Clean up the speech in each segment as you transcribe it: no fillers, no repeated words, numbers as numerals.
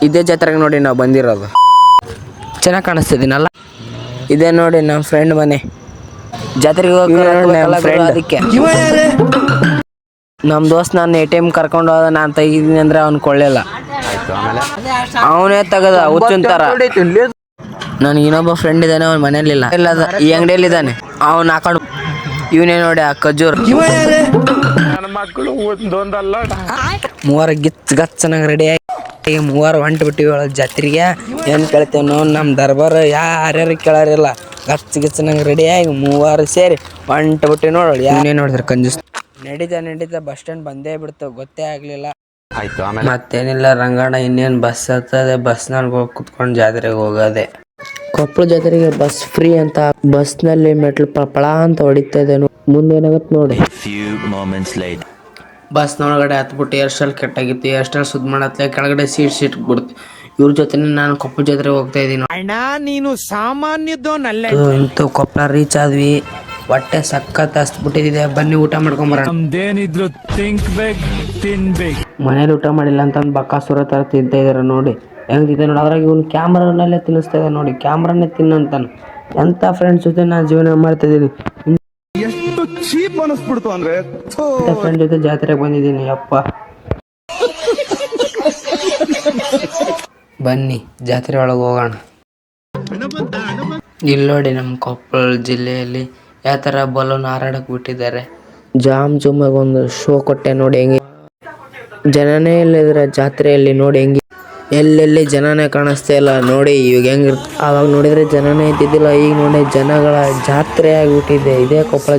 ಇದೇ ಜಾತ್ರೆಗೆ ನೋಡಿ ನಾವು ಬಂದಿರೋದು. ಚೆನ್ನಾಗಿ ಕಾಣಿಸ್ತಿದ್ದೀನಲ್ಲ. ಇದೇ ನೋಡಿ ನಮ್ಮ ಫ್ರೆಂಡ್ ಮನೆ. ಜಾತ್ರೆಗೆ ಹೋಗಿ ಅದಕ್ಕೆ ನಮ್ಮ ದೋಸ್ತ್ ನಾನು ATM ಕರ್ಕೊಂಡು ಹೋದ, ನಾನು ತೆಗಿದ್ದೀನಿ ಅಂದ್ರೆ ಅವ್ನು ಕೊಳ್ಳಿಲ್ಲ. ಅವನೇ ತೆಗದ ಹುಚ್ಚುಂತಾರ. ನನಗೆ ಇನ್ನೊಬ್ಬ ಫ್ರೆಂಡ್ ಇದ್ದಾನೆ, ಅವ್ನ ಮನೇಲಿಲ್ಲ, ಈ ಅಂಗಡಿಯಲ್ಲಿದ್ದಾನೆ. ಅವ್ನು ಹಾಕೊಂಡು ಇವನೇ ನೋಡಿ ಆ ಖಜೂರ್. ಮೂವರು ಗಚ್ಚನಾಗ ರೆಡಿ ಆಗಿ ಮೂವರು ಹೊಂಟು ಬಿಟ್ಟಿವಿ ಜಾತ್ರೆಗೆ. ಏನು ಕೇಳ್ತೇವೆ ನಾವು, ನಮ್ಮ ದರ್ಬಾರ್ ಯಾರ್ಯಾರು ಕೇಳಾರಿಲ್ಲ. ಗಚ್ಚನಾಗ ರೆಡಿ ಆಗಿ ಮೂವರು ಸೇರಿ ಹೊಂಟು ಬಿಟ್ಟಿವಿ ನೋಡಿ. ಇವನೇ ನೋಡಿದ್ರೆ ಕಂಜೂಸ್. ನಡೀತಾ ಬಸ್ ಸ್ಟ್ಯಾಂಡ್ ಬಂದೇ ಬಿಡ್ತು, ಗೊತ್ತೇ ಆಗ್ಲಿಲ್ಲ. ಮತ್ತೇನಿಲ್ಲ ರಂಗಣ್ಣ, ಇನ್ನೇನು ಬಸ್ ಹತ್ತದೆ, ಬಸ್ನಲ್ಲಿ ಹೋಗಿ ಕುತ್ಕೊಂಡು ಜಾತ್ರೆಗೆ ಹೋಗೋದೆ. ಕೊಪ್ಪಳ ಜಾತ್ರೆಗೆ ಬಸ್ ಫ್ರೀ ಅಂತ ಬಸ್ನಲ್ಲಿ ಮೆಟ್ಲು ಪಳ ಅಂತ ಹೊಡಿತಾ ಇದೆ. ಮುಂದೇನಾಗತ್ತೆ ನೋಡಿ. ಬಸ್ನೊಳಗಡೆ ಹತ್ಬಿಟ್ಟು ಹೇರ್ ಸ್ಟೈಲ್ ಕೆಟ್ಟಾಗಿತ್ತು. ಹೇರ್ ಸ್ಟೈಲ್ ಸುದ್ದಿ ಮಾಡತ್ಲೆ ಕೆಳಗಡೆ ಸೀಟ್ ಬಿಡ್ತು. ಇವ್ರ ಜೊತೆ ನಾನು ಕೊಪ್ಪಳ ಜಾತ್ರೆಗೆ ಹೋಗ್ತಾ ಇದ್ದೀನಿ. ಅಣ್ಣ ನೀನು ಸಾಮಾನ್ಯದೋನಲ್ಲ. ಇಂತು ಕೊಪ್ಪಳ ರೀಚ್ ಆದ್ವಿ. ಹೊಟ್ಟೆ ಸಖತ್ ಹಸ್ಬಿಟ್ಟಿದೆ. ಬನ್ನಿ ಊಟ ಮಾಡ್ಕೊಂಬರೋಣ. ಮನೇಲಿ ಊಟ ಮಾಡಿಲ್ಲ ಅಂತಂದು ಬಕ್ಕಾಸುರ ತರ ತಿಂತಾ ಇದಾರೆ ನೋಡಿ. ಹೆಂಗ್ ತಿಂತ ನೋಡಿ. ಅದ್ರಾಗ ಇವ್ನು ಕ್ಯಾಮ್ರಾನಲ್ಲೇ ತಿನ್ನಿಸ್ತಾ ಇದೆ ನೋಡಿ. ಕ್ಯಾಮ್ರಾನೇ ತಿನ್ನಂತಾನೆ. ಎಂತ ಫ್ರೆಂಡ್ಸ್ ಜೊತೆ ನಾನು ಜೀವನ ಮಾಡ್ತಾ ಇದ್ದೀನಿ. ಎಷ್ಟು ಚೀಪ್ ಅನಿಸ್ಬಿಡ್ತು ಅಂದ್ರೆ. ಫ್ರೆಂಡ್ ಜೊತೆ ಜಾತ್ರೆಗೆ ಬಂದಿದ್ದೀನಿ ಅಪ್ಪ. ಬನ್ನಿ ಜಾತ್ರೆ ಒಳಗೆ ಹೋಗೋಣ. ಇಲ್ಲಿ ನೋಡಿ ನಮ್ಮ ಕೊಪ್ಪಳ ಜಿಲ್ಲೆಯಲ್ಲಿ ಯಾವ ಥರ ಬಲೂನ್ ಹಾರಾಡಕ್ಕೆ ಬಿಟ್ಟಿದ್ದಾರೆ. ಜಾಮ್ ಜುಮ್ಮಾಗ ಒಂದು ಶೋ ಕೊಟ್ಟೆ ನೋಡಿ. ಹೆಂಗೆ ಜನನೇ ಇಲ್ಲದ್ರ ಜಾತ್ರೆಯಲ್ಲಿ ನೋಡಿ. ಹೆಂಗೆ ಎಲ್ಲೆಲ್ಲಿ ಜನನೇ ಕಾಣಿಸ್ತಾ ಇಲ್ಲ ನೋಡಿ. ಇವಾಗ ಹೆಂಗಿರ್ತ ಆವಾಗ ನೋಡಿದ್ರೆ ಜನನೇ ಇದ್ದಿದ್ದಿಲ್ಲ. ಈಗ ನೋಡಿ ಜನಗಳ ಜಾತ್ರೆ ಆಗಿಬಿಟ್ಟಿದೆ. ಇದೇ ಕೊಪ್ಪಳ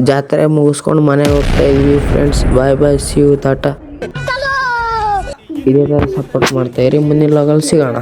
ಜಾತ್ರೆ ಮುಗಿಸ್ಕೊಂಡು ಮನೆಗೆ ಹೋಗ್ತಾ ಇದ್ವಿ friends. Bye see you ta-ta. ಇದೇ ಥರ ಸಪೋರ್ಟ್ ಮಾಡ್ತಾ ಇರಿ. ಮುಂದಿನ ಲಾಗಲ್ಲಿ ಸಿಗೋಣ.